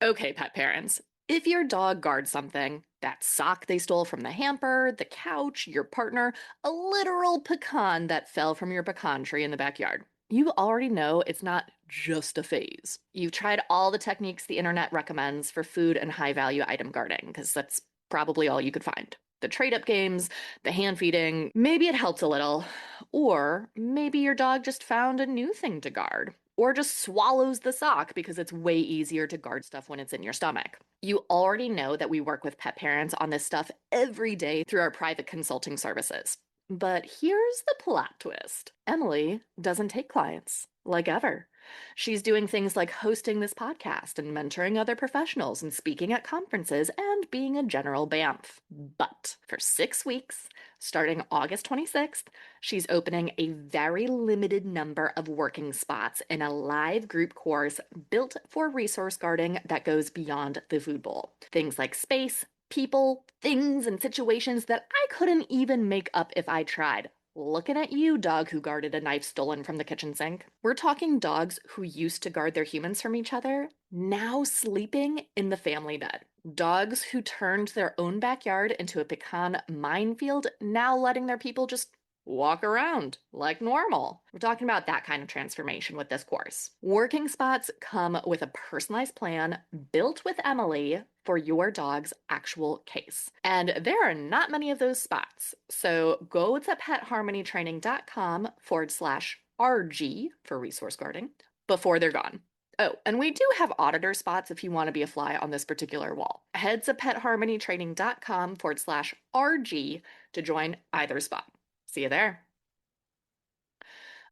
Okay, pet parents. If your dog guards something, that sock they stole from the hamper, the couch, your partner, a literal pecan that fell from your pecan tree in the backyard, you already know it's not just a phase. You've tried all the techniques the internet recommends for food and high value item guarding, because that's probably all you could find. The trade up games, the hand feeding, maybe it helped a little. Or maybe your dog just found a new thing to guard. Or just swallows the sock because it's way easier to guard stuff when it's in your stomach. You already know that we work with pet parents on this stuff every day through our private consulting services. But here's the plot twist: Emily doesn't take clients, like ever. She's doing things like hosting this podcast and mentoring other professionals and speaking at conferences and being a general BAMF. But for 6 weeks, starting August 26th, she's opening a very limited number of working spots in a live group course built for resource guarding that goes beyond the food bowl. Things like space, people, things, and situations that I couldn't even make up if I tried. Looking at you, dog who guarded a knife stolen from the kitchen sink. We're talking dogs who used to guard their humans from each other, now sleeping in the family bed. Dogs who turned their own backyard into a pecan minefield, now letting their people just walk around like normal. We're talking about that kind of transformation with this course. Working spots come with a personalized plan built with Emily for your dog's actual case. And there are not many of those spots. So go to petharmonytraining.com/RG for resource guarding before they're gone. Oh, and we do have auditor spots if you want to be a fly on this particular wall. Head to petharmonytraining.com/RG to join either spot. See you there.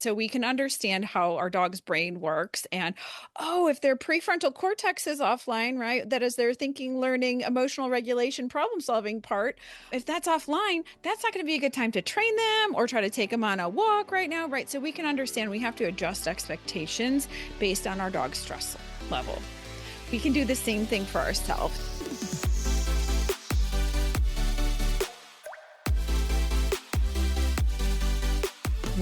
So we can understand how our dog's brain works. And oh, if their prefrontal cortex is offline, right? That is their thinking, learning, emotional regulation, problem solving part. If that's offline, that's not going to be a good time to train them or try to take them on a walk right now, right? So we can understand we have to adjust expectations based on our dog's stress level. We can do the same thing for ourselves.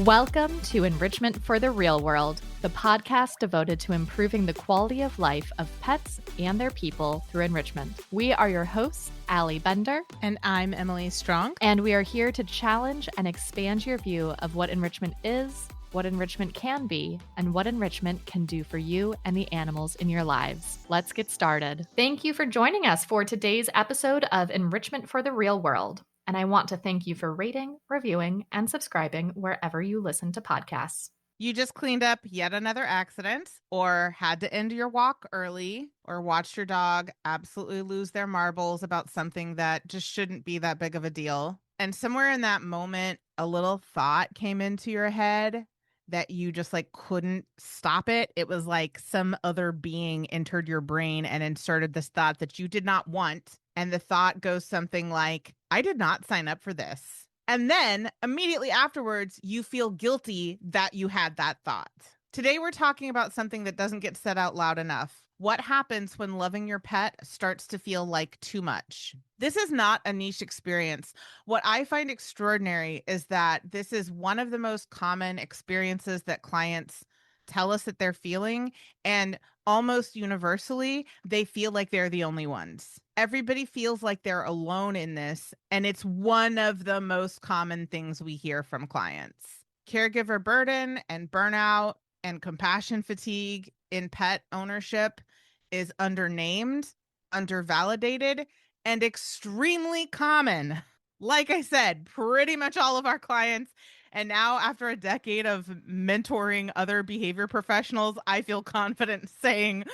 Welcome to Enrichment for the Real World, the podcast devoted to improving the quality of life of pets and their people through enrichment. We are your hosts, Allie Bender. And I'm Emily Strong. And we are here to challenge and expand your view of what enrichment is, what enrichment can be, and what enrichment can do for you and the animals in your lives. Let's get started. Thank you for joining us for today's episode of Enrichment for the Real World. And I want to thank you for rating, reviewing, and subscribing wherever you listen to podcasts. You just cleaned up yet another accident, or had to end your walk early, or watched your dog absolutely lose their marbles about something that just shouldn't be that big of a deal. And somewhere in that moment, a little thought came into your head that you just couldn't stop it. It was like some other being entered your brain and inserted this thought that you did not want. And the thought goes something like, I did not sign up for this. And then immediately afterwards, you feel guilty that you had that thought. Today, we're talking about something that doesn't get said out loud enough. What happens when loving your pet starts to feel like too much? This is not a niche experience. What I find extraordinary is that this is one of the most common experiences that clients tell us that they're feeling, and almost universally, they feel like they're the only ones. Everybody feels like they're alone in this, and it's one of the most common things we hear from clients. Caregiver burden and burnout and compassion fatigue in pet ownership is undernamed, undervalidated, and extremely common. Like I said, pretty much all of our clients. And now, after a decade of mentoring other behavior professionals, I feel confident saying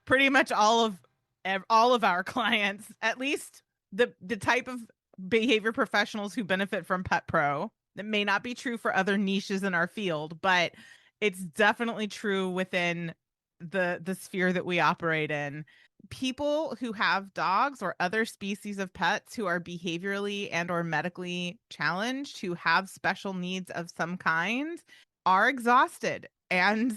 pretty much all of our clients, at least the type of behavior professionals who benefit from Pet Pro. That may not be true for other niches in our field, but it's definitely true within the sphere that we operate in. People who have dogs or other species of pets who are behaviorally and or medically challenged, who have special needs of some kind, are exhausted and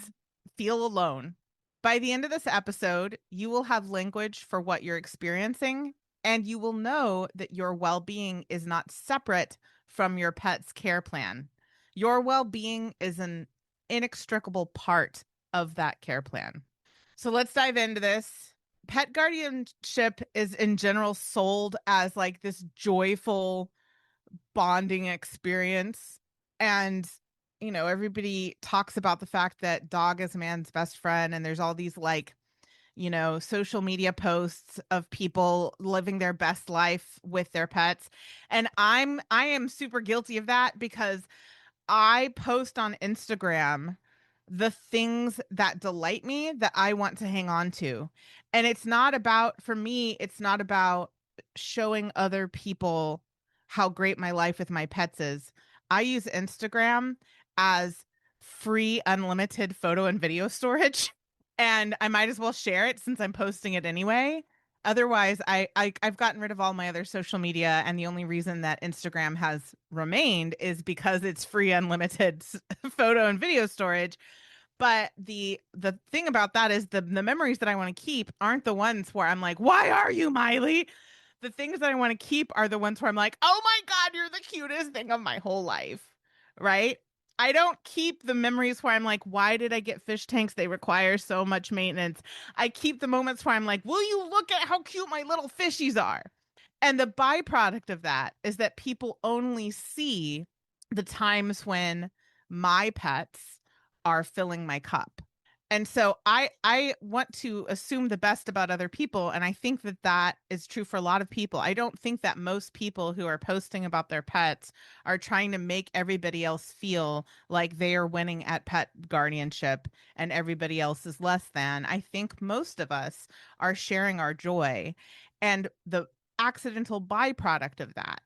feel alone. By the end of this episode, you will have language for what you're experiencing, and you will know that your well-being is not separate from your pet's care plan. Your well-being is an inextricable part of that care plan. So let's dive into this. pet guardianship is in general sold as like this joyful bonding experience. And, everybody talks about the fact that dog is man's best friend. And there's all these like, social media posts of people living their best life with their pets. And I am super guilty of that because I post on Instagram the things that delight me that I want to hang on to. And for me, it's not about showing other people how great my life with my pets is. I use Instagram as free, unlimited photo and video storage. And I might as well share it since I'm posting it anyway. Otherwise, I've gotten rid of all my other social media, and the only reason that Instagram has remained is because it's free, unlimited photo and video storage. But the thing about that is the memories that I want to keep aren't the ones where I'm like, "Why are you, Miley?" The things that I want to keep are the ones where I'm like, "Oh my God, you're the cutest thing of my whole life," right? I don't keep the memories where I'm like, why did I get fish tanks? They require so much maintenance. I keep the moments where I'm like, will you look at how cute my little fishies are? And the byproduct of that is that people only see the times when my pets are filling my cup. And so I want to assume the best about other people. And I think that that is true for a lot of people. I don't think that most people who are posting about their pets are trying to make everybody else feel like they are winning at pet guardianship and everybody else is less than. I think most of us are sharing our joy. And the accidental byproduct of that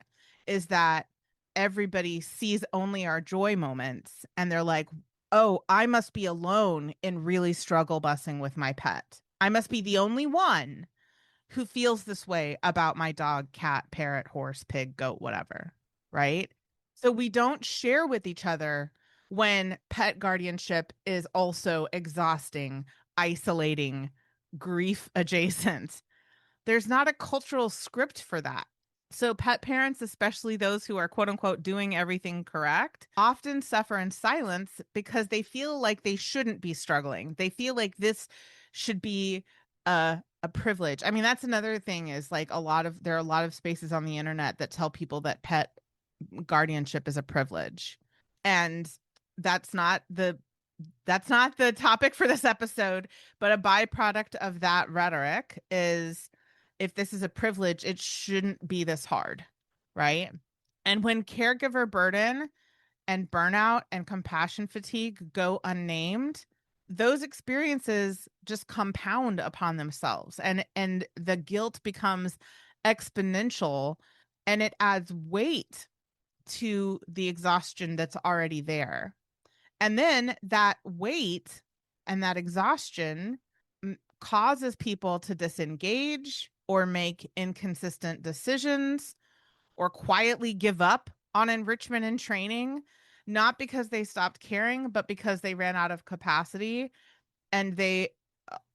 is that everybody sees only our joy moments and they're like, oh, I must be alone in really struggle bussing with my pet. I must be the only one who feels this way about my dog, cat, parrot, horse, pig, goat, whatever. Right. So we don't share with each other when pet guardianship is also exhausting, isolating, grief adjacent. There's not a cultural script for that. So pet parents, especially those who are quote unquote doing everything correct, often suffer in silence because they feel like they shouldn't be struggling. They feel like this should be a privilege. I mean, that's another thing is like there are a lot of spaces on the internet that tell people that pet guardianship is a privilege. And that's not the topic for this episode, but a byproduct of that rhetoric is if this is a privilege, it shouldn't be this hard, right? And when caregiver burden and burnout and compassion fatigue go unnamed, those experiences just compound upon themselves and the guilt becomes exponential and it adds weight to the exhaustion that's already there. And then that weight and that exhaustion causes people to disengage or make inconsistent decisions or quietly give up on enrichment and training, not because they stopped caring, but because they ran out of capacity and they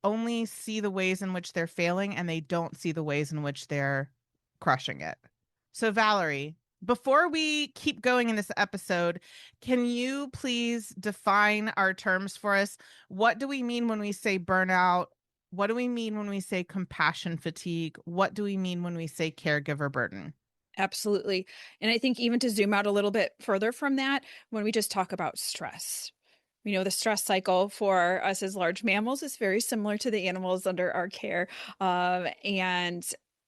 only see the ways in which they're failing and they don't see the ways in which they're crushing it. So Valerie, before we keep going in this episode, can you please define our terms for us? What do we mean when we say burnout? What do we mean when we say compassion fatigue? What do we mean when we say caregiver burden? Absolutely. And I think even to zoom out a little bit further from that, when we just talk about stress, the stress cycle for us as large mammals is very similar to the animals under our care. And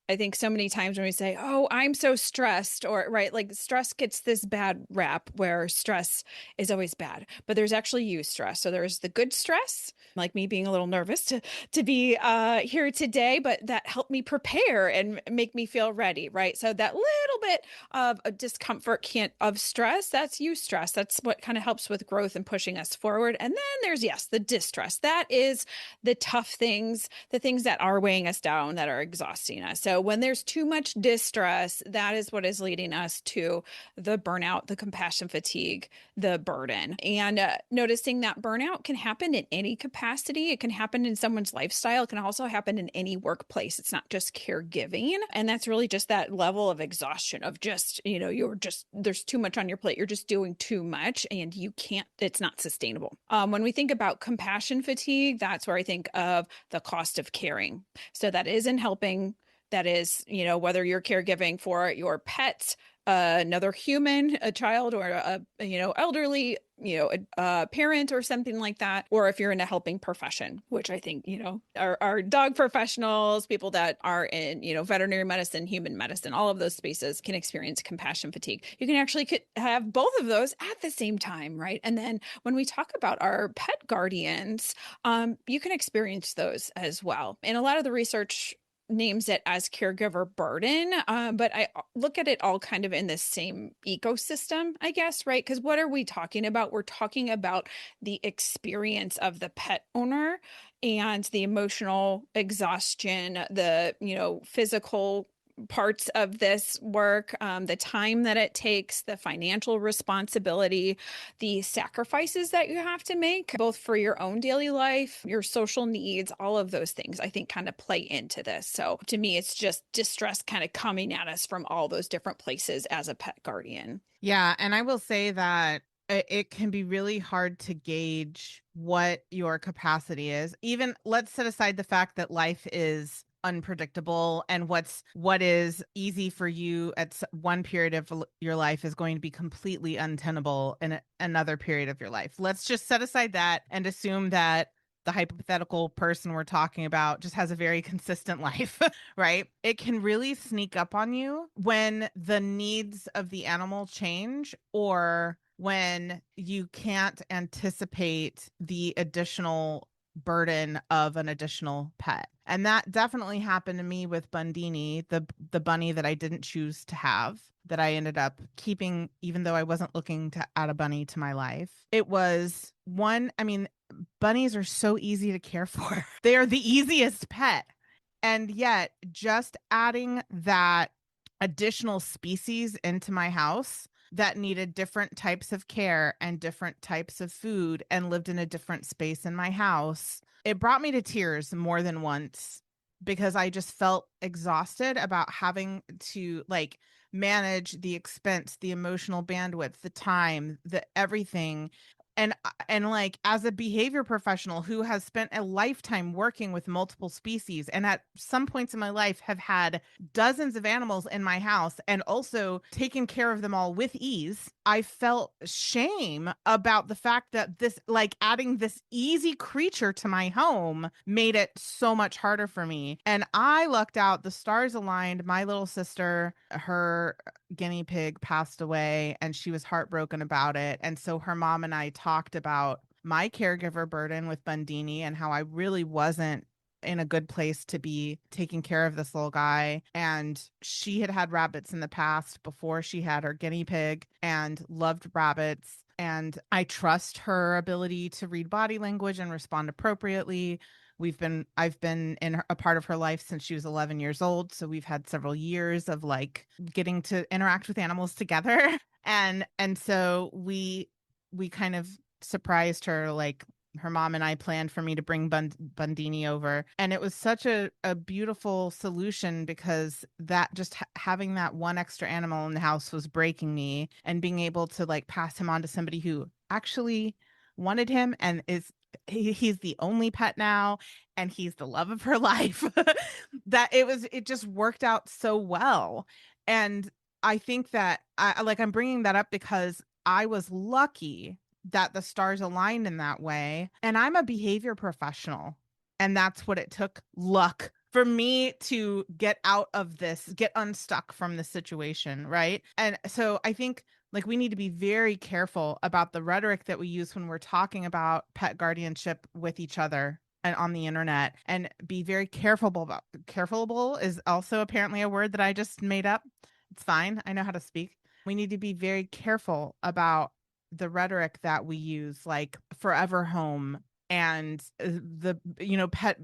I think so many times when we say, oh, I'm so stressed, or right, like stress gets this bad rap where stress is always bad, but there's actually eustress. So there's the good stress, like me being a little nervous to be here today, but that helped me prepare and make me feel ready, right? So that little bit of a discomfort of stress, that's eustress. That's what kind of helps with growth and pushing us forward. And then there's, yes, the distress. That is the tough things, the things that are weighing us down, that are exhausting us. So when there's too much distress, that is what is leading us to the burnout, the compassion fatigue, the burden. And noticing that burnout can happen in any capacity. It can happen in someone's lifestyle. It can also happen in any workplace. It's not just caregiving. And that's really just that level of exhaustion of just, there's too much on your plate. You're just doing too much and you can't, it's not sustainable. When we think about compassion fatigue, that's where I think of the cost of caring. So that isn't helping. That is, whether you're caregiving for your pet, another human, a child, or elderly, a parent or something like that, or if you're in a helping profession, which I think, are dog professionals, people that are in, veterinary medicine, human medicine, all of those spaces can experience compassion fatigue. You can actually have both of those at the same time, right? And then when we talk about our pet guardians, you can experience those as well. And a lot of the research names it as caregiver burden, but I look at it all kind of in the same ecosystem, I guess, right? Because what are we talking about? We're talking about the experience of the pet owner and the emotional exhaustion, the, physical parts of this work, the time that it takes, the financial responsibility, the sacrifices that you have to make, both for your own daily life, your social needs, all of those things, I think kind of play into this. So to me, it's just distress kind of coming at us from all those different places as a pet guardian. Yeah. And I will say that it can be really hard to gauge what your capacity is. Even let's set aside the fact that life is unpredictable and what is easy for you at one period of your life is going to be completely untenable in another period of your life. Let's just set aside that and assume that the hypothetical person we're talking about just has a very consistent life, right? It can really sneak up on you when the needs of the animal change or when you can't anticipate the additional burden of an additional pet. And that definitely happened to me with Bundini, the bunny that I didn't choose to have, that I ended up keeping, even though I wasn't looking to add a bunny to my life. It was bunnies are so easy to care for. They are the easiest pet. And yet just adding that additional species into my house that needed different types of care and different types of food and lived in a different space in my house, it brought me to tears more than once because I just felt exhausted about having to manage the expense, the emotional bandwidth, the time, the everything. And as a behavior professional who has spent a lifetime working with multiple species and at some points in my life have had dozens of animals in my house and also taken care of them all with ease, I felt shame about the fact that this, adding this easy creature to my home made it so much harder for me. And I lucked out. The stars aligned. My little sister, her guinea pig passed away and she was heartbroken about it. And so her mom and I talked about my caregiver burden with Bundini and how I really wasn't in a good place to be taking care of this little guy. And she had rabbits in the past before she had her guinea pig and loved rabbits. And I trust her ability to read body language and respond appropriately. I've been in a part of her life since she was 11 years old. So we've had several years of getting to interact with animals together. And so we kind of surprised her, her mom and I planned for me to bring Bundini over. And it was such a beautiful solution because that just having that one extra animal in the house was breaking me, and being able to pass him on to somebody who actually wanted him and he's the only pet now and he's the love of her life. That it just worked out so well. And I think that I'm bringing that up because I was lucky that the stars aligned in that way. And I'm a behavior professional. And that's what it took, luck, for me to get out of this, get unstuck from the situation. Right. And so I think we need to be very careful about the rhetoric that we use when we're talking about pet guardianship with each other and on the internet, and be very careful is also apparently a word that I just made up. It's fine. I know how to speak. We need to be very careful about the rhetoric that we use, like forever home and the pet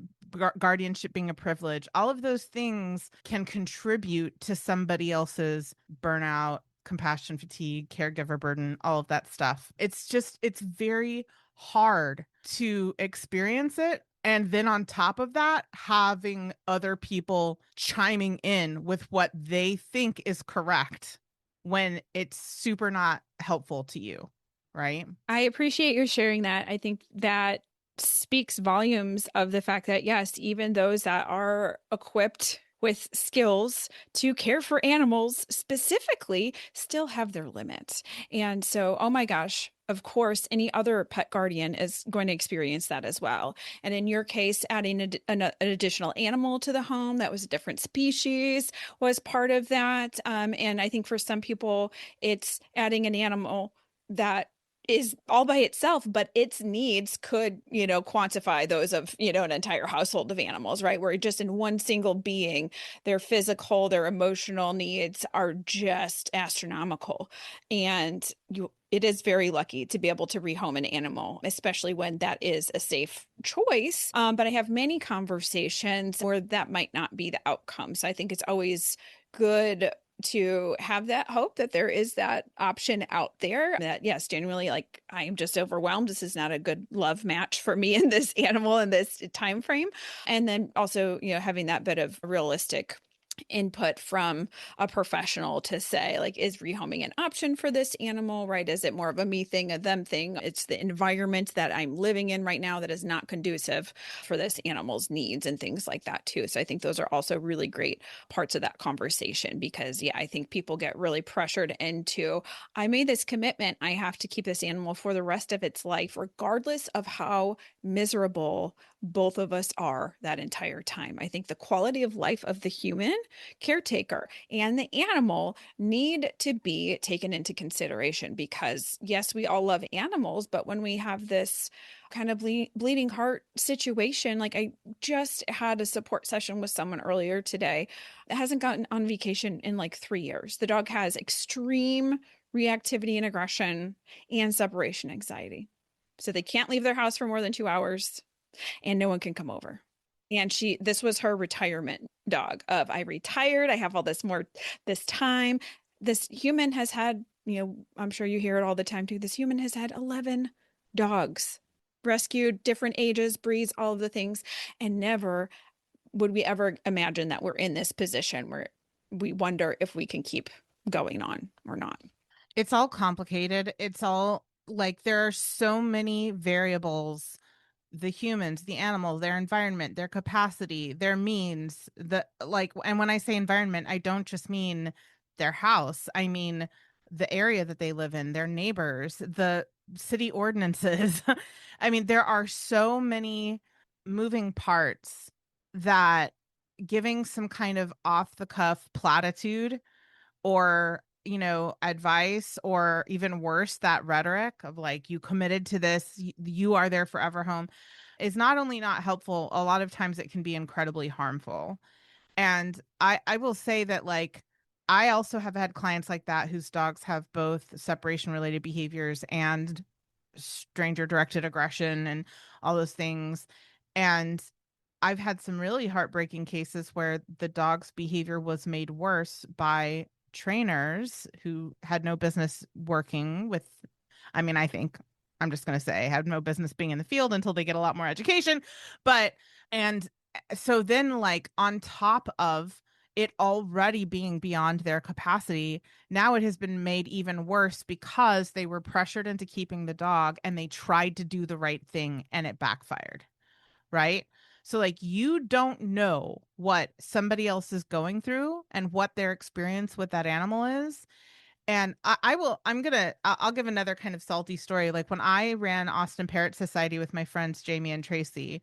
guardianship being a privilege, all of those things can contribute to somebody else's burnout, compassion fatigue, caregiver burden, all of that stuff. It's very hard to experience it. And then on top of that, having other people chiming in with what they think is correct when it's super not helpful to you, right? I appreciate your sharing that. I think that speaks volumes of the fact that, yes, even those that are equipped with skills to care for animals specifically still have their limits. And so, oh my gosh, of course, any other pet guardian is going to experience that as well. And in your case, adding an additional animal to the home that was a different species was part of that. And I think for some people, it's adding an animal that is all by itself, but its needs could, quantify those of, an entire household of animals, right? Where just in one single being, their physical, their emotional needs are just astronomical. And it is very lucky to be able to rehome an animal, especially when that is a safe choice. But I have many conversations where that might not be the outcome. So I think it's always good to have that hope that there is that option out there, that yes, genuinely, like, I am just overwhelmed, this is not a good love match for me and this animal in this time frame. And then also, having that bit of realistic input from a professional to say, like, is rehoming an option for this animal, right? Is it more of a me thing, a them thing? It's the environment that I'm living in right now that is not conducive for this animal's needs and things like that too. So I think those are also really great parts of that conversation, because I think people get really pressured into, I made this commitment, I have to keep this animal for the rest of its life, regardless of how miserable both of us are that entire time. I think the quality of life of the human caretaker and the animal need to be taken into consideration, because yes, we all love animals, but when we have this kind of bleeding heart situation, like, I just had a support session with someone earlier today that hasn't gotten on vacation in like 3 years. The dog has extreme reactivity and aggression and separation anxiety. So they can't leave their house for more than 2 hours and no one can come over. And this was her retirement dog of, I retired, I have all this time. This human has had, I'm sure you hear it all the time too. This human has had 11 dogs, rescued, different ages, breeds, all of the things. And never would we ever imagine that we're in this position where we wonder if we can keep going on or not. It's all complicated. It's all like, there are so many variables: the humans, the animals, their environment, their capacity, their means, and when I say environment, I don't just mean their house. I mean the area that they live in, their neighbors, the city ordinances. I mean, there are so many moving parts that giving some kind of off the cuff platitude or advice, or even worse, that rhetoric of like, you committed to this, you are their forever home, is not only not helpful, a lot of times it can be incredibly harmful. And I will say that, like, I also have had clients like that whose dogs have both separation related behaviors and stranger directed aggression and all those things. And I've had some really heartbreaking cases where the dog's behavior was made worse by trainers who had no business working with, I think, I'm just going to say, had no business being in the field until they get a lot more education. And so then, like, on top of it already being beyond their capacity, now it has been made even worse because they were pressured into keeping the dog and they tried to do the right thing and it backfired. Right? So, like, you don't know what somebody else is going through and what their experience with that animal is. And I'll give another kind of salty story. Like, when I ran Austin Parrot Society with my friends Jamie and Tracy,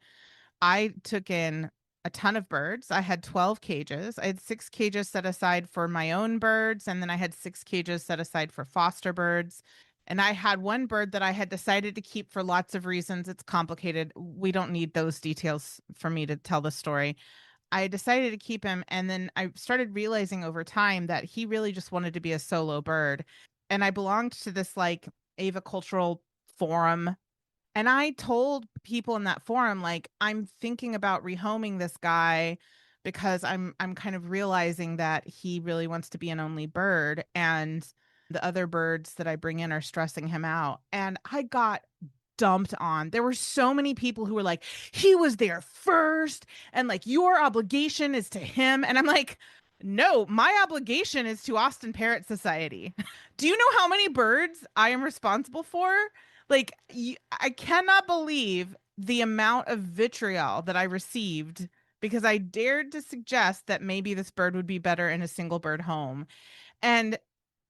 I took in a ton of birds. I had 12 cages. I had 6 cages set aside for my own birds, and then I had 6 cages set aside for foster birds. And I had one bird that I had decided to keep for lots of reasons. It's complicated. We don't need those details for me to tell the story. I decided to keep him, and then I started realizing over time that he really just wanted to be a solo bird. And I belonged to this, like, avicultural forum And I told people in that forum, like, I'm thinking about rehoming this guy because I'm kind of realizing that he really wants to be an only bird, and the other birds that I bring in are stressing him out. And I got dumped on. There were so many people who were like, he was there first, and like your obligation is to him. And I'm like, no, my obligation is to Austin Parrot Society. Do you know how many birds I am responsible for? Like, I cannot believe the amount of vitriol that I received because I dared to suggest that maybe this bird would be better in a single bird home. And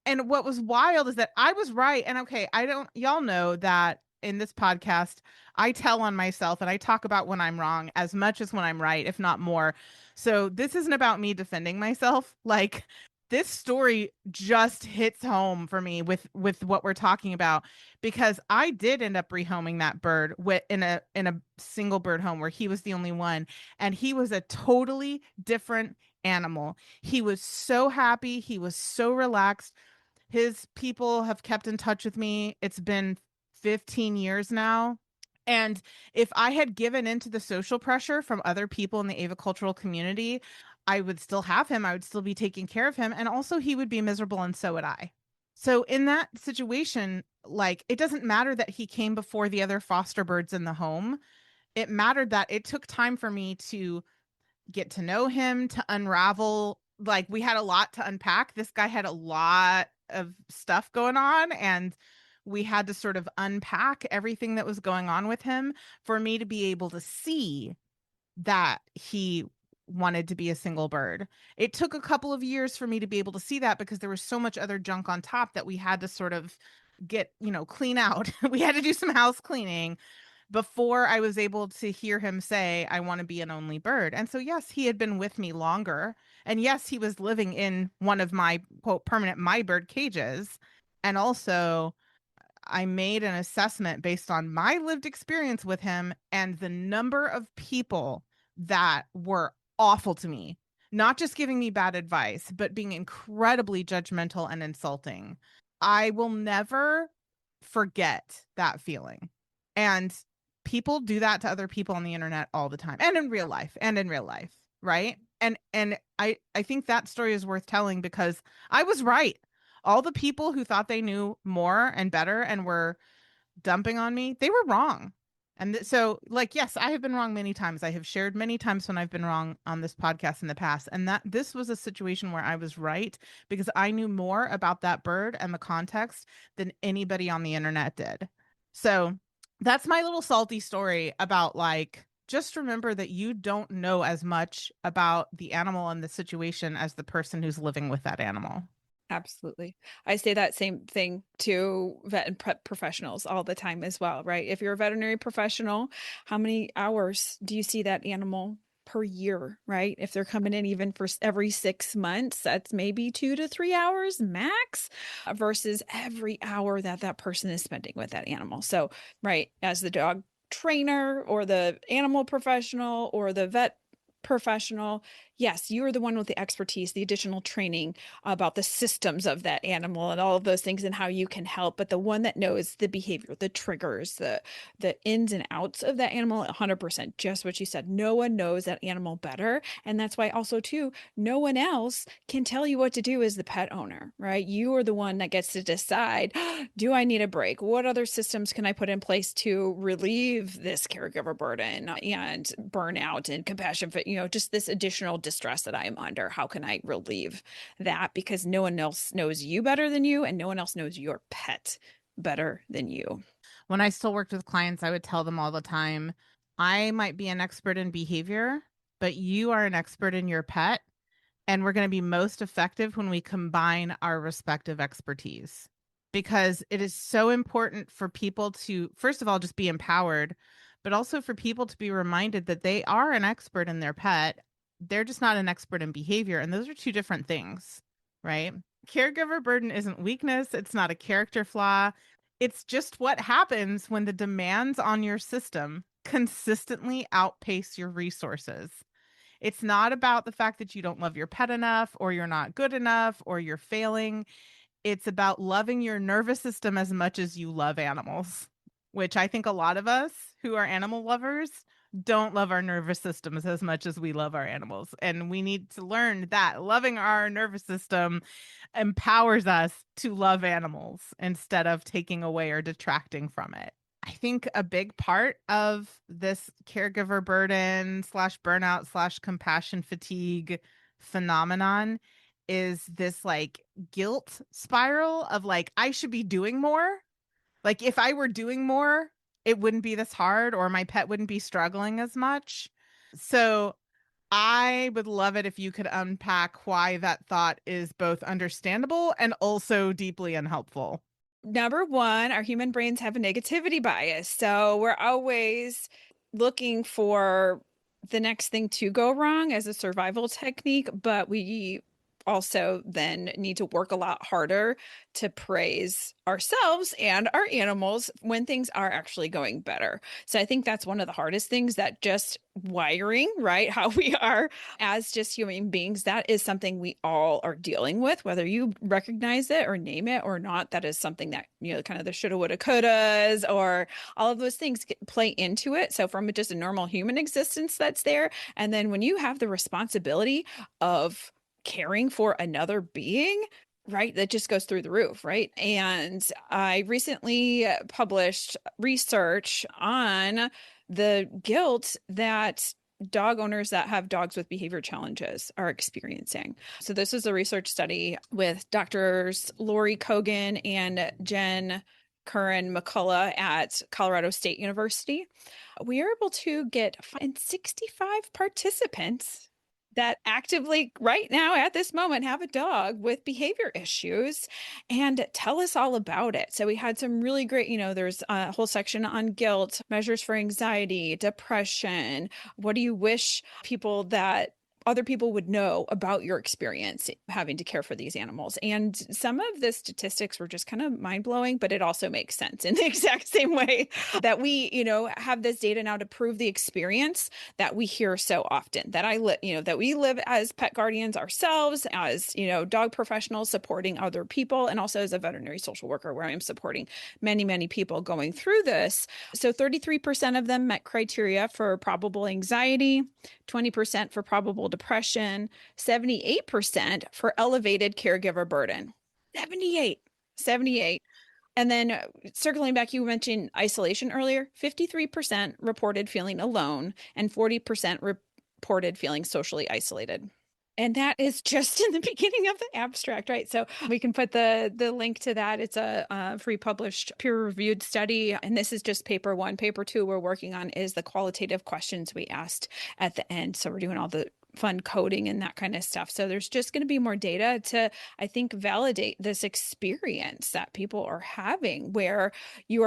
what was wild is that I was right. And okay, y'all know that in this podcast, I tell on myself and I talk about when I'm wrong as much as when I'm right, if not more. So this isn't about me defending myself. Like, this story just hits home for me with what we're talking about, because I did end up rehoming that bird in a single bird home where he was the only one, and he was a totally different animal. He was so happy, he was so relaxed. His people have kept in touch with me. It's been 15 years now. And if I had given into the social pressure from other people in the avicultural community, I would still have him. I would still be taking care of him. And also, he would be miserable, and so would I. So, in that situation, like, it doesn't matter that he came before the other foster birds in the home. It mattered that it took time for me to get to know him, to unravel. Like, we had a lot to unpack. This guy had a lot of stuff going on, and we had to sort of unpack everything that was going on with him for me to be able to see that he wanted to be a single bird. It took a couple of years for me to be able to see that because there was so much other junk on top that we had to sort of get, clean out. We had to do some house cleaning before I was able to hear him say, I want to be an only bird. And so, yes, he had been with me longer. And yes, he was living in one of my, quote, permanent my bird cages. And also, I made an assessment based on my lived experience with him and the number of people that were awful to me, not just giving me bad advice, but being incredibly judgmental and insulting. I will never forget that feeling. And people do that to other people on the internet all the time, and in real life, right? And I think that story is worth telling because I was right. All the people who thought they knew more and better and were dumping on me, they were wrong. And so, like, yes, I have been wrong many times. I have shared many times when I've been wrong on this podcast in the past. And that this was a situation where I was right because I knew more about that bird and the context than anybody on the internet did. So that's my little salty story about, like, just remember that you don't know as much about the animal and the situation as the person who's living with that animal. Absolutely. I say that same thing to vet and prep professionals all the time as well, right? If you're a veterinary professional, how many hours do you see that animal per year, right? If they're coming in even for every 6 months, that's maybe 2 to 3 hours max versus every hour that that person is spending with that animal. So, right, as the dog trainer or the animal professional or the vet professional, yes, you are the one with the expertise, the additional training about the systems of that animal and all of those things and how you can help. But the one that knows the behavior, the triggers, the ins and outs of that animal, 100%, just what you said. No one knows that animal better. And that's why also too, no one else can tell you what to do as the pet owner, right? You are the one that gets to decide, do I need a break? What other systems can I put in place to relieve this caregiver burden and burnout and compassion for, just this additional distress that I am under? How can I relieve that? Because no one else knows you better than you, and no one else knows your pet better than you. When I still worked with clients, I would tell them all the time, I might be an expert in behavior, but you are an expert in your pet. And we're going to be most effective when we combine our respective expertise, because it is so important for people to, first of all, just be empowered, but also for people to be reminded that they are an expert in their pet. They're just not an expert in behavior. And those are two different things, right? Caregiver burden isn't weakness. It's not a character flaw. It's just what happens when the demands on your system consistently outpace your resources. It's not about the fact that you don't love your pet enough, or you're not good enough, or you're failing. It's about loving your nervous system as much as you love animals. which I think a lot of us who are animal lovers don't love our nervous systems as much as we love our animals. And we need to learn that loving our nervous system empowers us to love animals instead of taking away or detracting from it. I think a big part of this caregiver burden slash burnout slash compassion fatigue phenomenon is this like guilt spiral of like, I should be doing more. Like if I were doing more, it wouldn't be this hard or my pet wouldn't be struggling as much. So I would love it if you could unpack why that thought is both understandable and also deeply unhelpful. Number one, our human brains have a negativity bias. So we're always looking for the next thing to go wrong as a survival technique, but we also then need to work a lot harder to praise ourselves and our animals when things are actually going better. So I think that's one of the hardest things, that just wiring, right? How we are as just human beings, that is something we all are dealing with, whether you recognize it or name it or not. That is something that, kind of the shoulda, woulda, couldas, or all of those things play into it. So from just a normal human existence that's there. And then when you have the responsibility of caring for another being, right, that just goes through the roof, right? And I recently published research on the guilt that dog owners that have dogs with behavior challenges are experiencing. So this is a research study with doctors Lori Kogan and Jen Curran McCullough at Colorado State University. We are able to get 65 participants that actively right now at this moment have a dog with behavior issues and tell us all about it. So we had some really great, there's a whole section on guilt, measures for anxiety, depression. What do you wish other people would know about your experience having to care for these animals? And some of the statistics were just kind of mind-blowing, but it also makes sense in the exact same way that we, have this data now to prove the experience that we hear so often, that that we live as pet guardians ourselves, as, dog professionals supporting other people, and also as a veterinary social worker where I'm supporting many, many people going through this. So 33% of them met criteria for probable anxiety, 20% for probable depression, 78% for elevated caregiver burden. 78. And then circling back, you mentioned isolation earlier. 53% reported feeling alone and 40% reported feeling socially isolated. And that is just in the beginning of the abstract, right? So we can put the link to that. It's a free published peer-reviewed study. And this is just paper one. Paper two we're working on is the qualitative questions we asked at the end. So we're doing all the fun coding and that kind of stuff. So there's just going to be more data to, I think, validate this experience that people are having, where you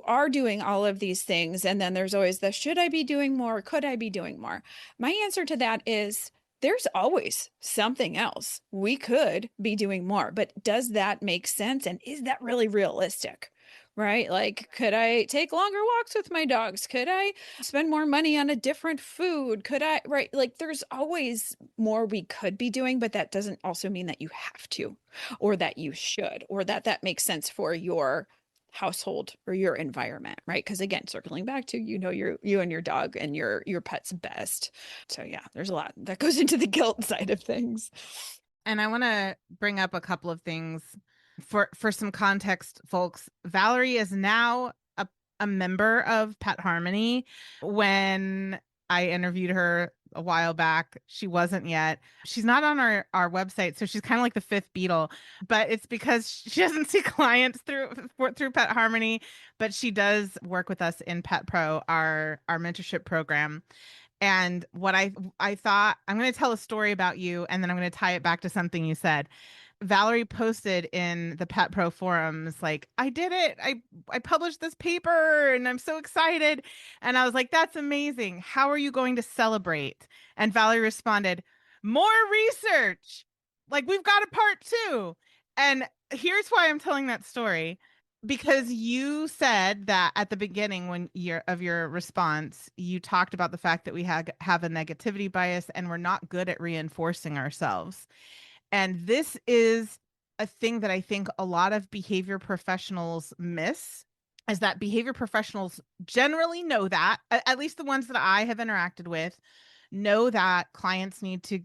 are doing all of these things. And then there's always the, should I be doing more? Could I be doing more? My answer to that is, there's always something else we could be doing more, but does that make sense? And is that really realistic? Right? Like, could I take longer walks with my dogs? Could I spend more money on a different food? Could I, right? Like, there's always more we could be doing, but that doesn't also mean that you have to, or that you should, or that makes sense for your household or your environment, right? Because again, circling back to, you and your dog and your pet's best. So yeah, there's a lot that goes into the guilt side of things. And I want to bring up a couple of things for some context, folks. Valerie is now a member of Pet Harmony. When I interviewed her a while back, she wasn't yet. She's not on our website, so she's kind of like the fifth Beatle, but it's because she doesn't see clients through Pet Harmony, but she does work with us in Pet Pro, our mentorship program. And what I thought, I'm going to tell a story about you, and then I'm going to tie it back to something you said. Valerie posted in the Pet Pro forums, like, I did it. I published this paper and I'm so excited. And I was like, that's amazing. How are you going to celebrate? And Valerie responded, more research. Like, we've got a part two. And here's why I'm telling that story. Because you said that at the beginning of your response, you talked about the fact that we have a negativity bias and we're not good at reinforcing ourselves. And this is a thing that I think a lot of behavior professionals miss is that behavior professionals generally know that, at least the ones that I have interacted with, know that clients need to,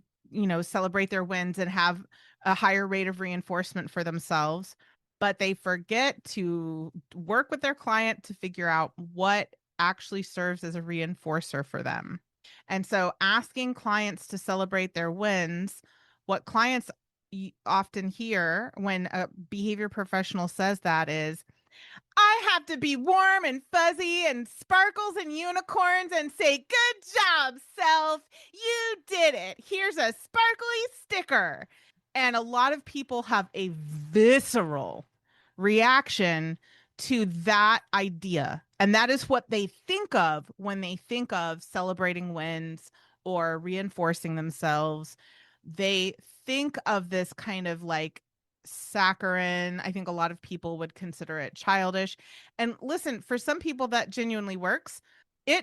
celebrate their wins and have a higher rate of reinforcement for themselves, but they forget to work with their client to figure out what actually serves as a reinforcer for them. And so asking clients to celebrate their wins, what clients often hear when a behavior professional says that is, I have to be warm and fuzzy and sparkles and unicorns and say, good job, self. You did it. Here's a sparkly sticker. And a lot of people have a visceral reaction to that idea. And that is what they think of when they think of celebrating wins or reinforcing themselves. They think of this kind of like saccharine. I think a lot of people would consider it childish. And listen, for some people that genuinely works.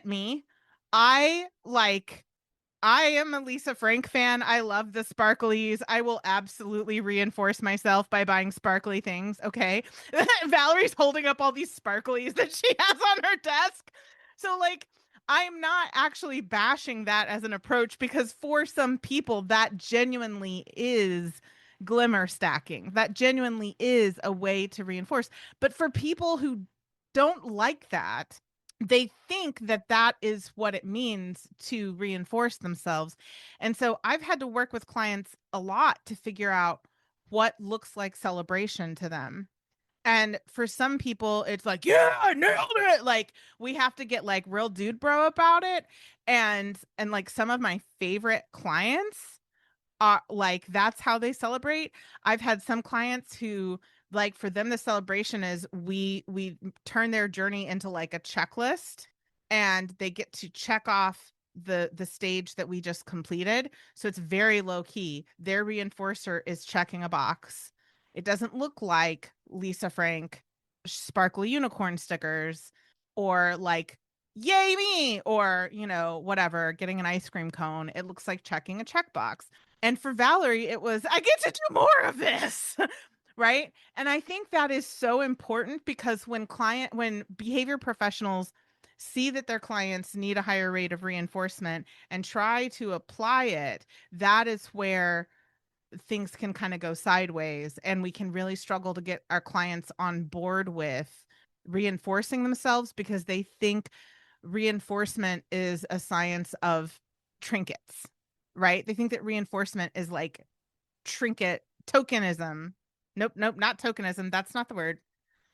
Me, I like I am a Lisa Frank fan. I love the sparklies. I will absolutely reinforce myself by buying sparkly things. Okay. Valerie's holding up all these sparklies that she has on her desk. So, like, I'm not actually bashing that as an approach because for some people, that genuinely is glimmer stacking. That genuinely is a way to reinforce. But for people who don't like that, they think that that is what it means to reinforce themselves. And so I've had to work with clients a lot to figure out what looks like celebration to them. And for some people, it's like, yeah, I nailed it. Like we have to get like real dude bro about it. And like some of my favorite clients are like, that's how they celebrate. I've had some clients who like for them the celebration is we turn their journey into like a checklist and they get to check off the stage that we just completed. So it's very low key. Their reinforcer is checking a box. It doesn't look like Lisa Frank sparkly unicorn stickers or like yay me or whatever, getting an ice cream cone. It looks like checking a checkbox. And for Valerie, it was, I get to do more of this. Right. And I think that is so important because when behavior professionals see that their clients need a higher rate of reinforcement and try to apply it, that is where things can kind of go sideways and we can really struggle to get our clients on board with reinforcing themselves because they think reinforcement is a science of trinkets, right? They think that reinforcement is like trinket tokenism. Nope, not tokenism. That's not the word.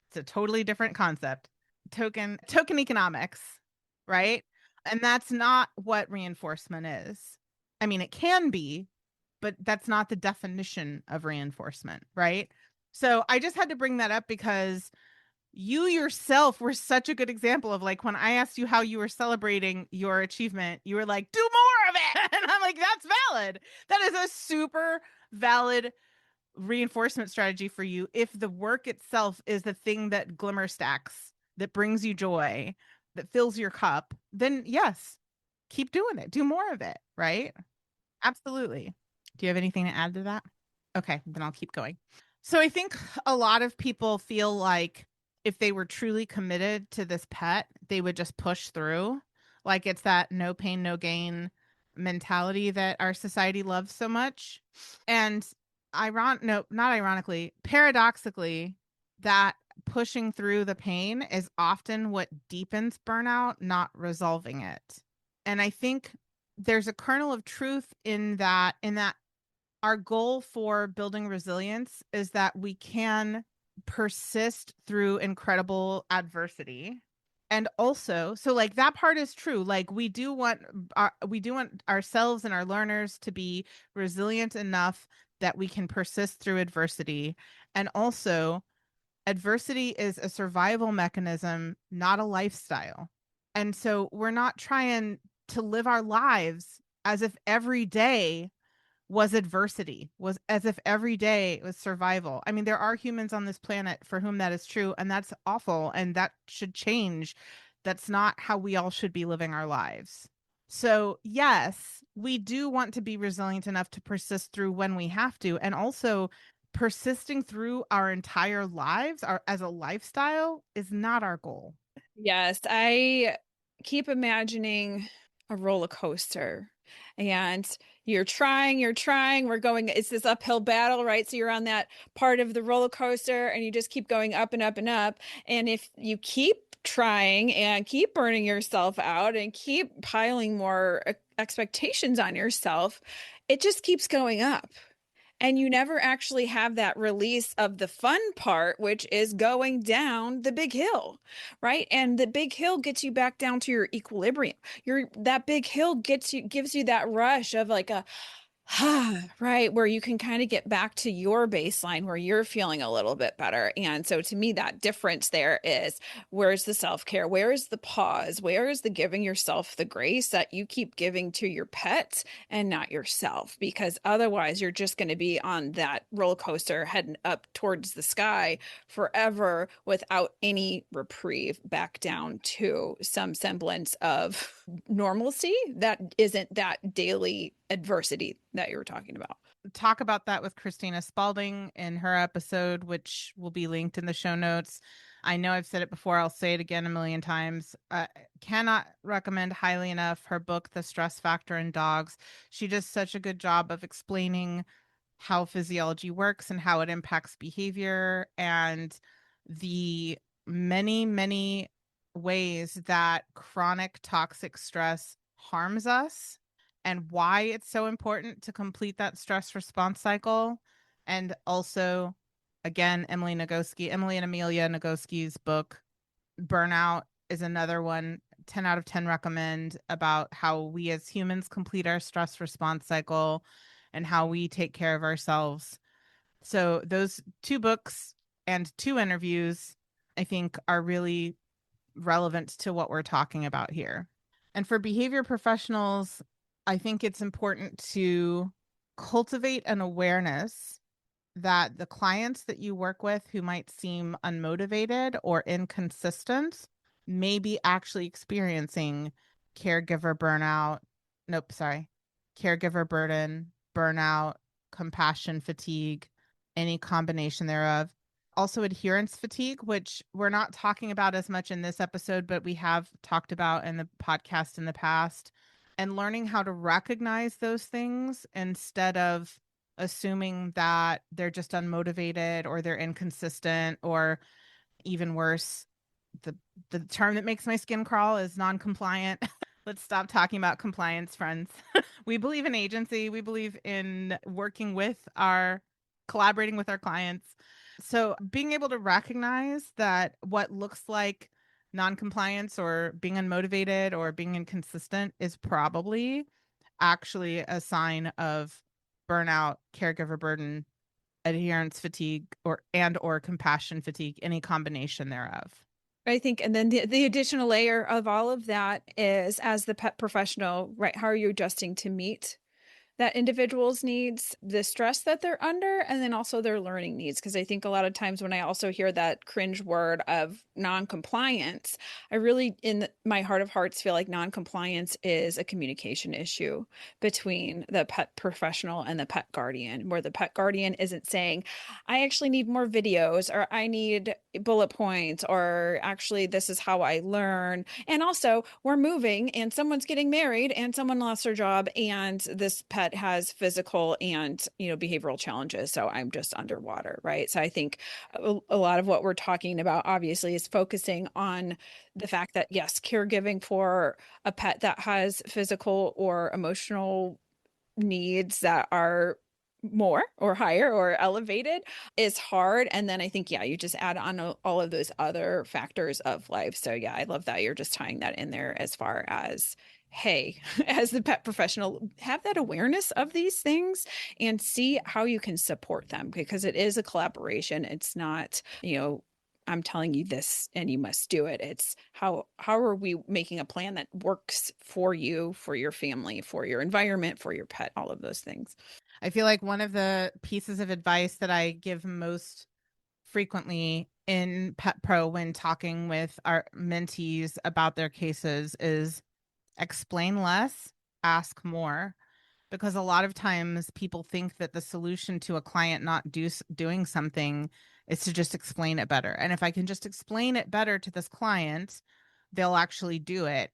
It's a totally different concept. Token economics, right? And that's not what reinforcement is. I mean, it can be, but that's not the definition of reinforcement, right? So I just had to bring that up because you yourself were such a good example of like when I asked you how you were celebrating your achievement, you were like, do more of it. And I'm like, that's valid. That is a super valid reinforcement strategy for you. If the work itself is the thing that glimmer stacks, that brings you joy, that fills your cup, then yes, keep doing it. Do more of it, right? Absolutely. Do you have anything to add to that? Okay, then I'll keep going. So I think a lot of people feel like if they were truly committed to this pet, they would just push through. Like it's that no pain, no gain mentality that our society loves so much. And paradoxically, that pushing through the pain is often what deepens burnout, not resolving it. And I think there's a kernel of truth in that our goal for building resilience is that we can persist through incredible adversity. And also, so like that part is true. Like we do want ourselves and our learners to be resilient enough that we can persist through adversity. And also, adversity is a survival mechanism, not a lifestyle. And so we're not trying to live our lives as if every day was adversity, was as if every day was survival. I mean, there are humans on this planet for whom that is true, and that's awful, and that should change. That's not how we all should be living our lives. So, yes, we do want to be resilient enough to persist through when we have to, and also persisting through our entire lives as a lifestyle is not our goal. Yes, I keep imagining a roller coaster, and you're trying, we're going, it's this uphill battle, right? So you're on that part of the roller coaster and you just keep going up and up and up. And if you keep trying and keep burning yourself out and keep piling more expectations on yourself, it just keeps going up. And you never actually have that release of the fun part, which is going down the big hill, right? And the big hill gets you back down to your equilibrium. That big hill gives you that rush of like a right, where you can kind of get back to your baseline where you're feeling a little bit better. And so to me, that difference there is, where's the self-care? Where is the pause? Where is the giving yourself the grace that you keep giving to your pets and not yourself? Because otherwise you're just going to be on that roller coaster heading up towards the sky forever without any reprieve back down to some semblance of normalcy that isn't that daily adversity that you were talking about. Talk about that with Christina Spalding in her episode, which will be linked in the show notes. I know I've said it before, I'll say it again a million times. Cannot recommend highly enough her book, The Stress Factor in Dogs. She does such a good job of explaining how physiology works and how it impacts behavior, and the many, many ways that chronic toxic stress harms us, and why it's so important to complete that stress response cycle. And also, again, Emily and Amelia Nagoski's book, Burnout, is another one. 10 out of 10 recommend, about how we as humans complete our stress response cycle and how we take care of ourselves. So those 2 books and 2 interviews, I think, are really relevant to what we're talking about here. And for behavior professionals, I think it's important to cultivate an awareness that the clients that you work with who might seem unmotivated or inconsistent may be actually experiencing caregiver burnout. Nope, sorry. Caregiver burden, burnout, compassion fatigue, any combination thereof. Also, adherence fatigue, which we're not talking about as much in this episode, but we have talked about in the podcast in the past. And learning how to recognize those things instead of assuming that they're just unmotivated or they're inconsistent, or even worse, the term that makes my skin crawl is non-compliant. Let's stop talking about compliance, friends. We believe in agency. We believe in collaborating with our clients. So being able to recognize that what looks like non-compliance or being unmotivated or being inconsistent is probably actually a sign of burnout, caregiver burden, adherence fatigue, or compassion fatigue, any combination thereof. I think, and then the additional layer of all of that is, as the pet professional, right, how are you adjusting to meet that individual's needs, the stress that they're under, and then also their learning needs? Because I think a lot of times when I also hear that cringe word of non-compliance, I really, in my heart of hearts, feel like non-compliance is a communication issue between the pet professional and the pet guardian, where the pet guardian isn't saying, I actually need more videos, or I need bullet points, or actually this is how I learn. And also, we're moving and someone's getting married and someone lost their job and this pet has physical and, behavioral challenges, so I'm just underwater, right? So I think a lot of what we're talking about obviously is focusing on the fact that, yes, caregiving for a pet that has physical or emotional needs that are more or higher or elevated is hard. And then I think, yeah, you just add on all of those other factors of life. So yeah, I love that you're just tying that in there as far as, hey, as the pet professional, have that awareness of these things and see how you can support them, because it is a collaboration. It's not, I'm telling you this and you must do it. It's how are we making a plan that works for you, for your family, for your environment, for your pet, all of those things. I feel like one of the pieces of advice that I give most frequently in Pet Pro when talking with our mentees about their cases is explain less, ask more. because a lot of times people think that the solution to a client not doing something is to just explain it better. And if I can just explain it better to this client, they'll actually do it.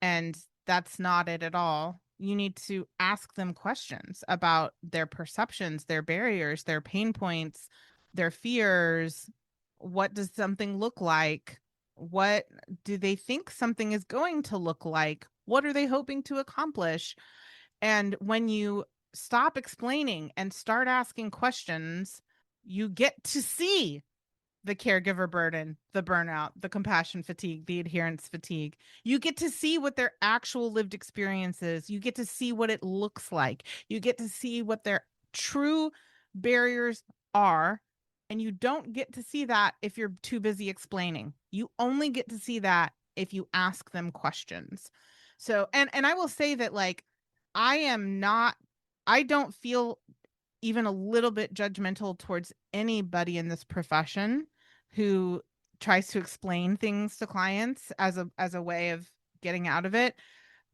And that's not it at all. You need to ask them questions about their perceptions, their barriers, their pain points, their fears. What does something look like? What do they think something is going to look like? What are they hoping to accomplish? And when you stop explaining and start asking questions, you get to see the caregiver burden, the burnout, the compassion fatigue, the adherence fatigue. You get to see what their actual lived experience is. You get to see what it looks like. You get to see what their true barriers are. And you don't get to see that if you're too busy explaining. You only get to see that if you ask them questions. So, and I will say that, like, I don't feel even a little bit judgmental towards anybody in this profession who tries to explain things to clients as a way of getting out of it.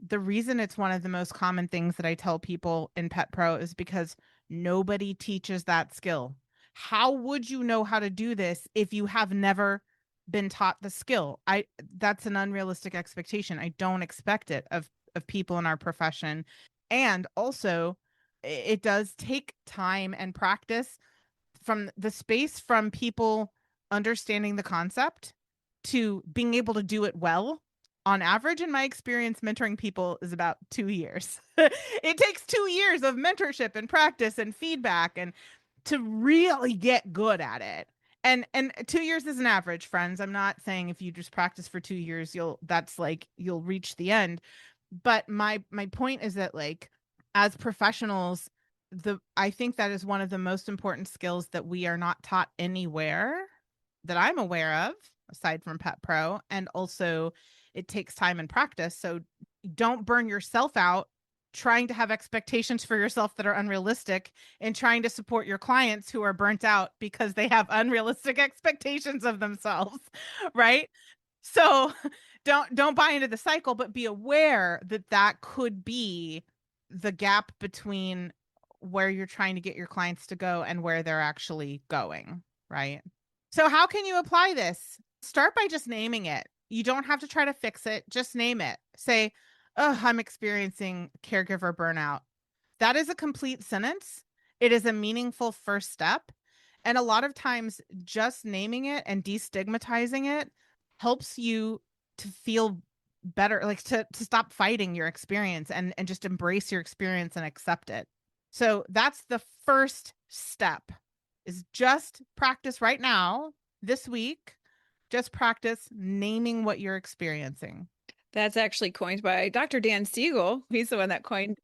The reason it's one of the most common things that I tell people in Pet Pro is because nobody teaches that skill. How would you know how to do this if you have never been taught the skill? That's an unrealistic expectation. I don't expect it of people in our profession. And also, it does take time and practice from the space from people understanding the concept to being able to do it well. On average, in my experience, mentoring people is about 2 years. It takes 2 years of mentorship and practice and feedback and to really get good at it. And 2 years is an average, friends. I'm not saying if you just practice for 2 years, you'll reach the end. But my point is that, like, as professionals, I think that is one of the most important skills that we are not taught anywhere that I'm aware of, aside from Pet Pro. And also, it takes time and practice. So don't burn yourself out trying to have expectations for yourself that are unrealistic and trying to support your clients who are burnt out because they have unrealistic expectations of themselves, right? So don't buy into the cycle, but be aware that that could be the gap between where you're trying to get your clients to go and where they're actually going, right? So how can you apply this? Start by just naming it. You don't have to try to fix it. Just name it. Say, oh, I'm experiencing caregiver burnout. That is a complete sentence. It is a meaningful first step. And a lot of times just naming it and destigmatizing it helps you to feel better, like to stop fighting your experience and just embrace your experience and accept it. So that's the first step, is just practice right now, this week, just practice naming what you're experiencing. That's actually coined by Dr. Dan Siegel. He's the one that coined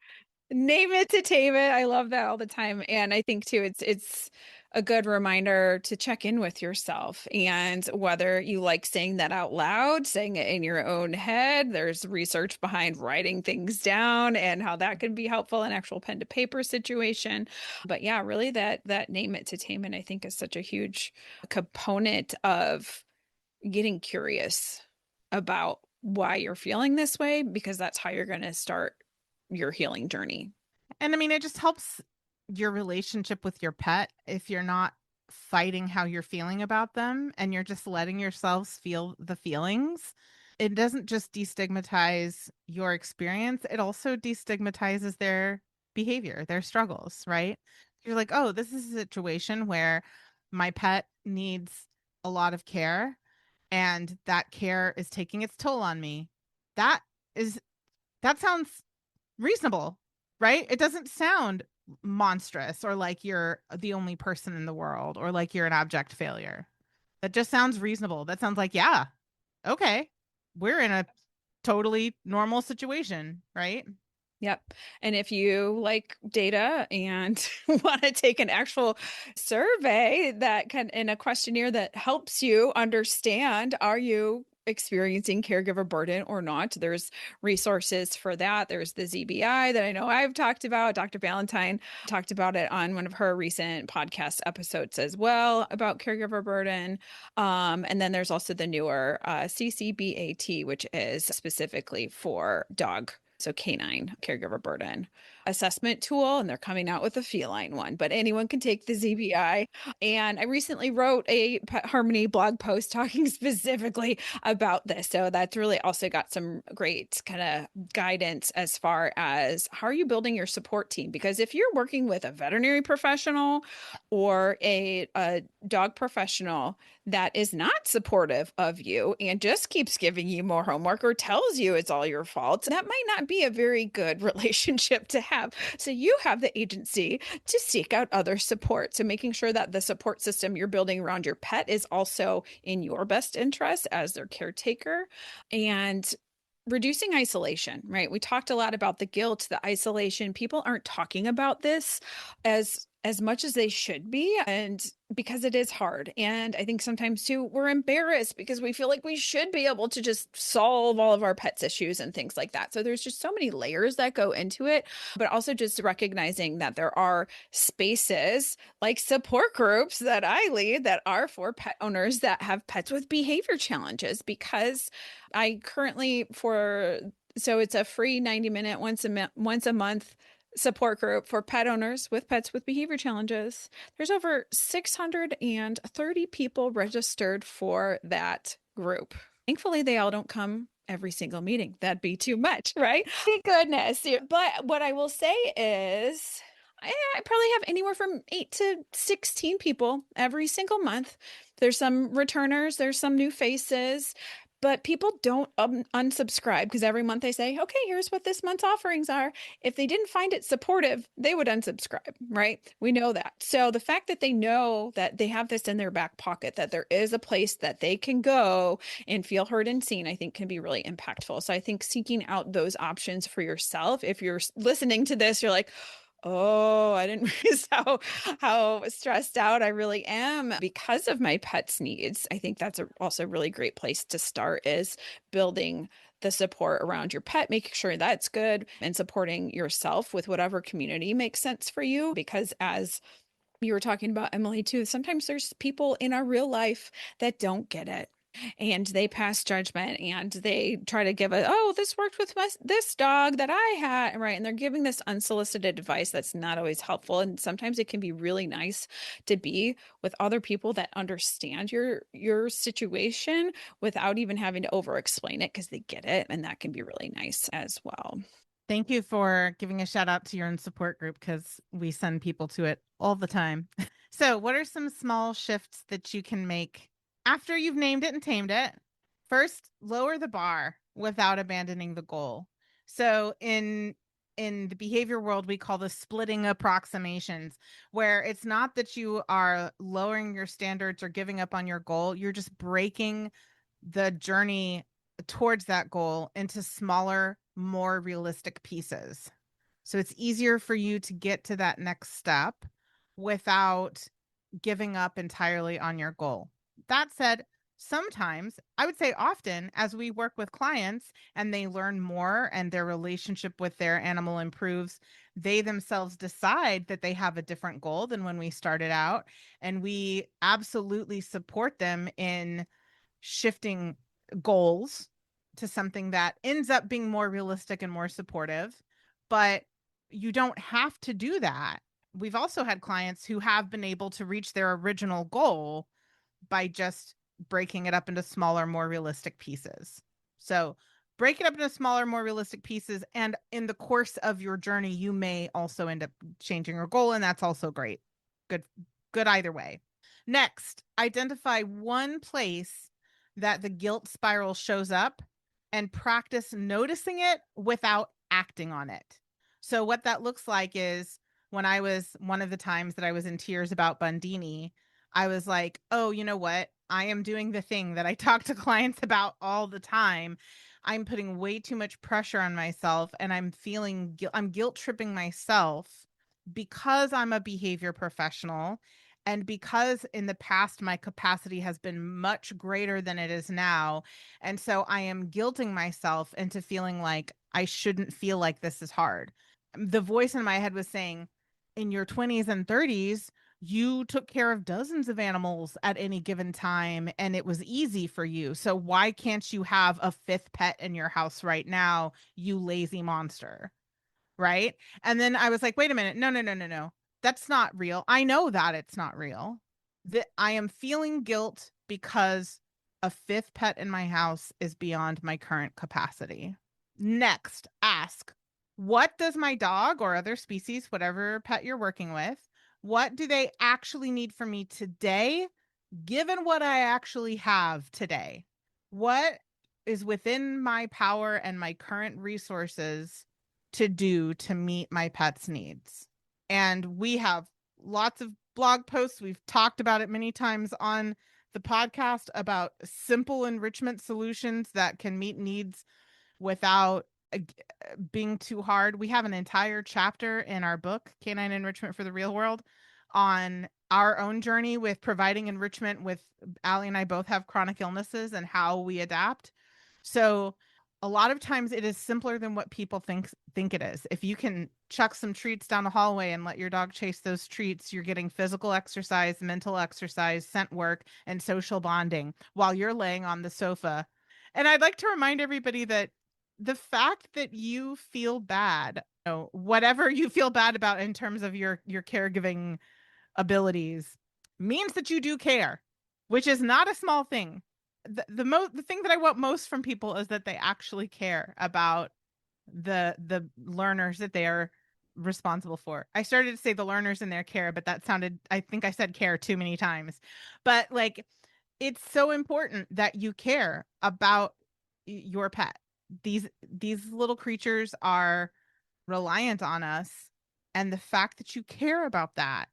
name it to tame it. I love that all the time. And I think too, it's a good reminder to check in with yourself, and whether you like saying that out loud, saying it in your own head. There's research behind writing things down and how that can be helpful in actual pen to paper situation. But yeah, really that name it to tame it, I think, is such a huge component of getting curious about why you're feeling this way, because that's how you're going to start your healing journey. And I mean, it just helps your relationship with your pet if you're not fighting how you're feeling about them and you're just letting yourselves feel the feelings. It doesn't just destigmatize your experience, it also destigmatizes their behavior, their struggles, right? You're like, oh, this is a situation where my pet needs a lot of care and that care is taking its toll on me. That sounds reasonable, right? It doesn't sound monstrous or like you're the only person in the world or like you're an abject failure. That just sounds reasonable. That sounds like, yeah, okay, we're in a totally normal situation, right? Yep. And if you like data and want to take an actual survey that can, in a questionnaire that helps you understand, are you experiencing caregiver burden or not? There's resources for that. There's the ZBI that I know I've talked about. Dr. Valentine talked about it on one of her recent podcast episodes as well about caregiver burden. And then there's also the newer CCBAT, which is specifically for dog So canine caregiver burden assessment tool, and they're coming out with a feline one, but anyone can take the ZBI. And I recently wrote a Pet Harmony blog post talking specifically about this. So that's really also got some great kind of guidance as far as how are you building your support team? Because if you're working with a veterinary professional or a dog professional that is not supportive of you and just keeps giving you more homework or tells you it's all your fault, that might not be a very good relationship to have. So you have the agency to seek out other support. So making sure that the support system you're building around your pet is also in your best interest as their caretaker, and reducing isolation, right? We talked a lot about the guilt, the isolation. People aren't talking about this as much as they should be, and because it is hard. And I think sometimes too we're embarrassed because we feel like we should be able to just solve all of our pets issues and things like that. So there's just so many layers that go into it, but also just recognizing that there are spaces like support groups that I lead that are for pet owners that have pets with behavior challenges. Because I currently so it's a free 90-minute once a month support group for pet owners with pets with behavior challenges. There's over 630 people registered for that group. Thankfully, they all don't come every single meeting. That'd be too much, right? Thank goodness. But what I will say is I probably have anywhere from 8 to 16 people every single month. There's some returners, there's some new faces, but people don't unsubscribe because every month they say, okay, here's what this month's offerings are. If they didn't find it supportive, they would unsubscribe, right? We know that. So the fact that they know that they have this in their back pocket, that there is a place that they can go and feel heard and seen, I think can be really impactful. So I think seeking out those options for yourself, if you're listening to this, you're like, oh, I didn't realize how stressed out I really am because of my pet's needs. I think that's also a really great place to start, is building the support around your pet, making sure that's good, and supporting yourself with whatever community makes sense for you. Because as you were talking about, Emily, too, sometimes there's people in our real life that don't get it. And they pass judgment and they try to give this worked with this dog that I had, right? And they're giving this unsolicited advice that's not always helpful. And sometimes it can be really nice to be with other people that understand your situation without even having to over explain it, because they get it. And that can be really nice as well. Thank you for giving a shout out to your own support group, because we send people to it all the time. So what are some small shifts that you can make after you've named it and tamed it? First, lower the bar without abandoning the goal. So in the behavior world, we call this splitting approximations, where it's not that you are lowering your standards or giving up on your goal. You're just breaking the journey towards that goal into smaller, more realistic pieces. So it's easier for you to get to that next step without giving up entirely on your goal. That said, sometimes, I would say often, as we work with clients and they learn more and their relationship with their animal improves, they themselves decide that they have a different goal than when we started out. And we absolutely support them in shifting goals to something that ends up being more realistic and more supportive. But you don't have to do that. We've also had clients who have been able to reach their original goal by just breaking it up into smaller, more realistic pieces. So break it up into smaller, more realistic pieces. And in the course of your journey, you may also end up changing your goal. And that's also great. Good either way. Next, identify one place that the guilt spiral shows up and practice noticing it without acting on it. So what that looks like is, when I was, one of the times that I was in tears about Bundini, I was like, oh, you know what? I am doing the thing that I talk to clients about all the time. I'm putting way too much pressure on myself, and I'm guilt tripping myself because I'm a behavior professional. And because in the past, my capacity has been much greater than it is now. And so I am guilting myself into feeling like I shouldn't feel like this is hard. The voice in my head was saying, in your 20s and 30s, You took care of dozens of animals at any given time and it was easy for you. So why can't you have a fifth pet in your house right now, you lazy monster? Right? And then I was like, wait a minute. No, no, no, no, no. That's not real. I know that it's not real. That I am feeling guilt because a fifth pet in my house is beyond my current capacity. Next, ask, what does my dog or other species, whatever pet you're working with, what do they actually need from me today, given what I actually have today? What is within my power and my current resources to do to meet my pet's needs? And we have lots of blog posts. We've talked about it many times on the podcast about simple enrichment solutions that can meet needs without being too hard. We have an entire chapter in our book, Canine Enrichment for the Real World, on our own journey with providing enrichment with Allie and I both have chronic illnesses and how we adapt. So a lot of times it is simpler than what people think it is. If you can chuck some treats down the hallway and let your dog chase those treats, you're getting physical exercise, mental exercise, scent work, and social bonding while you're laying on the sofa. And I'd like to remind everybody that the fact that you feel bad, whatever you feel bad about in terms of your caregiving abilities, means that you do care, which is not a small thing. The thing that I want most from people is that they actually care about the learners that they are responsible for. I started to say the learners in their care, but I think I said care too many times. But like, it's so important that you care about your pet. These little creatures are reliant on us, and the fact that you care about that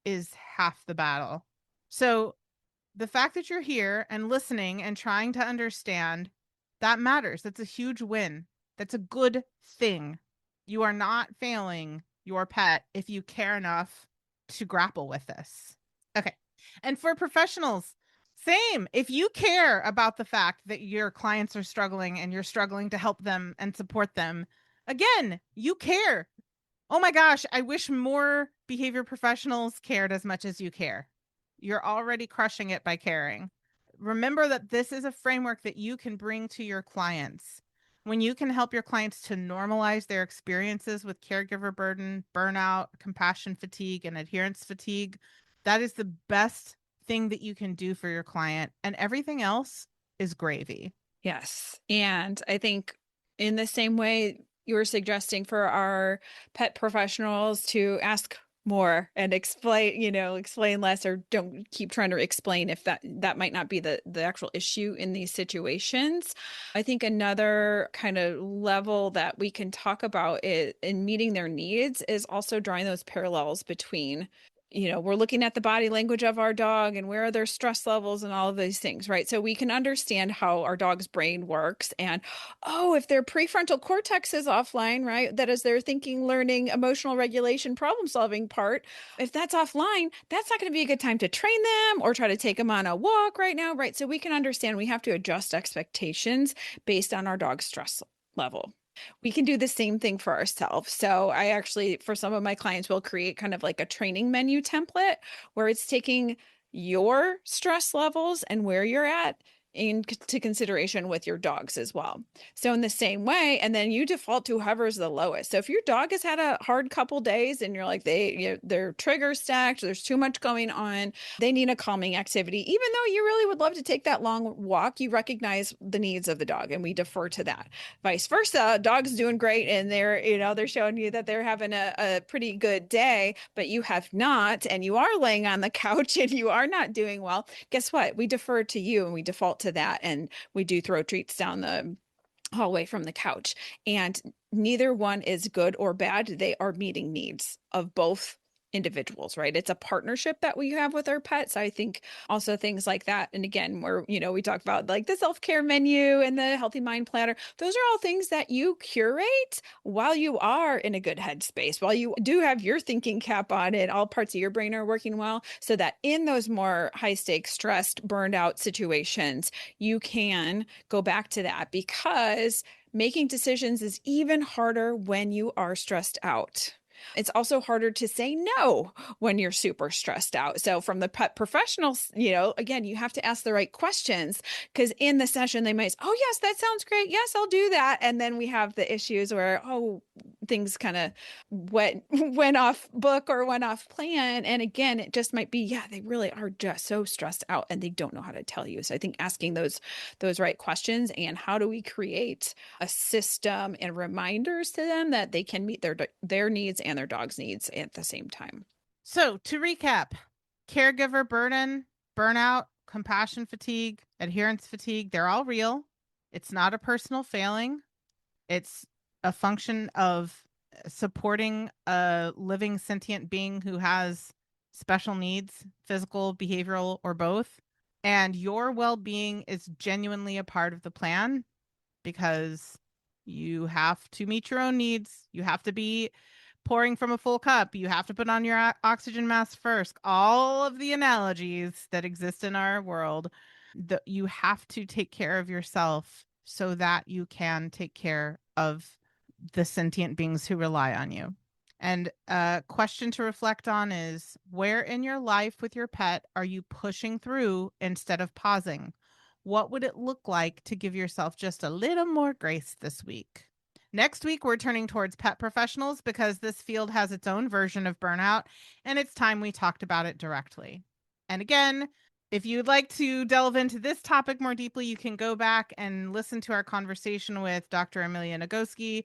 is half the battle. So the fact that you're here and listening and trying to understand, that matters. That's a huge win. That's a good thing. You are not failing your pet if you care enough to grapple with this. Okay. And for professionals, same. If you care about the fact that your clients are struggling and you're struggling to help them and support them, again, you care. Oh my gosh, I wish more behavior professionals cared as much as you care. You're already crushing it by caring. Remember that this is a framework that you can bring to your clients. When you can help your clients to normalize their experiences with caregiver burden, burnout, compassion fatigue, and adherence fatigue, that is the best thing that you can do for your client. And everything else is gravy. Yes. And I think in the same way you were suggesting for our pet professionals to ask more and explain less, or don't keep trying to explain if that might not be the actual issue in these situations. I think another kind of level that we can talk about in meeting their needs is also drawing those parallels between, we're looking at the body language of our dog and where are their stress levels and all of these things, right? So we can understand how our dog's brain works. And, if their prefrontal cortex is offline, right? That is their thinking, learning, emotional regulation, problem solving part. If that's offline, that's not going to be a good time to train them or try to take them on a walk right now, right? So we can understand we have to adjust expectations based on our dog's stress level. We can do the same thing for ourselves. So I actually, for some of my clients, will create kind of like a training menu template where it's taking your stress levels and where you're at into consideration with your dogs as well. So in the same way, and then you default to whoever's the lowest. So if your dog has had a hard couple days and you're like, they're trigger stacked, there's too much going on, they need a calming activity, even though you really would love to take that long walk, you recognize the needs of the dog and we defer to that. Vice versa, dog's doing great and they're showing you that they're having a pretty good day, but you have not, and you are laying on the couch and you are not doing well. Guess what? We defer to you and we default to that, and we do throw treats down the hallway from the couch. And neither one is good or bad. They are meeting needs of both individuals, right? It's a partnership that we have with our pets. I think also things like that. And again, where, we talk about like the self-care menu and the healthy mind planner. Those are all things that you curate while you are in a good headspace, while you do have your thinking cap on and all parts of your brain are working well, so that in those more high stakes, stressed, burned out situations, you can go back to that, because making decisions is even harder when you are stressed out. It's also harder to say no when you're super stressed out. So from the pet professionals, again, you have to ask the right questions, because in the session they might say, oh yes, that sounds great. Yes, I'll do that. And then we have the issues where, things kind of went off book or went off plan. And again, it just might be, yeah, they really are just so stressed out and they don't know how to tell you. So I think asking those right questions, and how do we create a system and reminders to them that they can meet their needs and their dog's needs at the same time. So to recap, caregiver burden, burnout, compassion fatigue, adherence fatigue, they're all real. It's not a personal failing. It's a function of supporting a living sentient being who has special needs, physical, behavioral, or both. And your well-being is genuinely a part of the plan, because you have to meet your own needs. You have to be pouring from a full cup. You have to put on your oxygen mask first. All of the analogies that exist in our world, you have to take care of yourself so that you can take care of the sentient beings who rely on you. And a question to reflect on is, where in your life with your pet are you pushing through instead of pausing? What would it look like to give yourself just a little more grace this week? Next week, we're turning towards pet professionals, because this field has its own version of burnout, and it's time we talked about it directly. And again, if you'd like to delve into this topic more deeply, you can go back and listen to our conversation with Dr. Amelia Nagoski,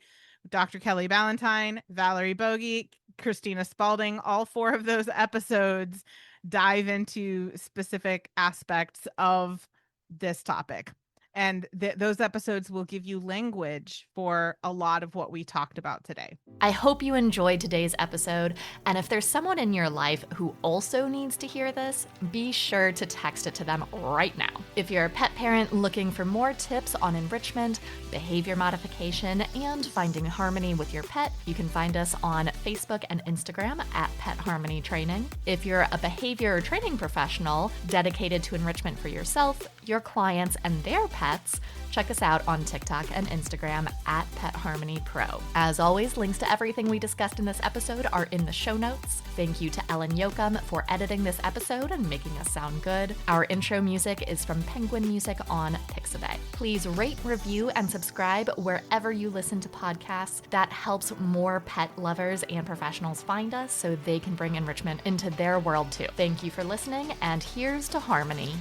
Dr. Kelly Ballantyne, Valerie Bogie, Christina Spalding. All 4 of those episodes dive into specific aspects of this topic. And those episodes will give you language for a lot of what we talked about today. I hope you enjoyed today's episode, and if there's someone in your life who also needs to hear this, be sure to text it to them right now. If you're a pet parent looking for more tips on enrichment, behavior modification, and finding harmony with your pet, you can find us on Facebook and Instagram at Pet Harmony Training. If you're a behavior training professional dedicated to enrichment for yourself, your clients, and their pets, check us out on TikTok and Instagram at Pet Harmony Pro. As always, links to everything we discussed in this episode are in the show notes. Thank you to Ellen Yoakum for editing this episode and making us sound good. Our intro music is from Penguin Music on Pixabay. Please rate, review, and subscribe wherever you listen to podcasts. That helps more pet lovers and professionals find us so they can bring enrichment into their world too. Thank you for listening, and here's to harmony.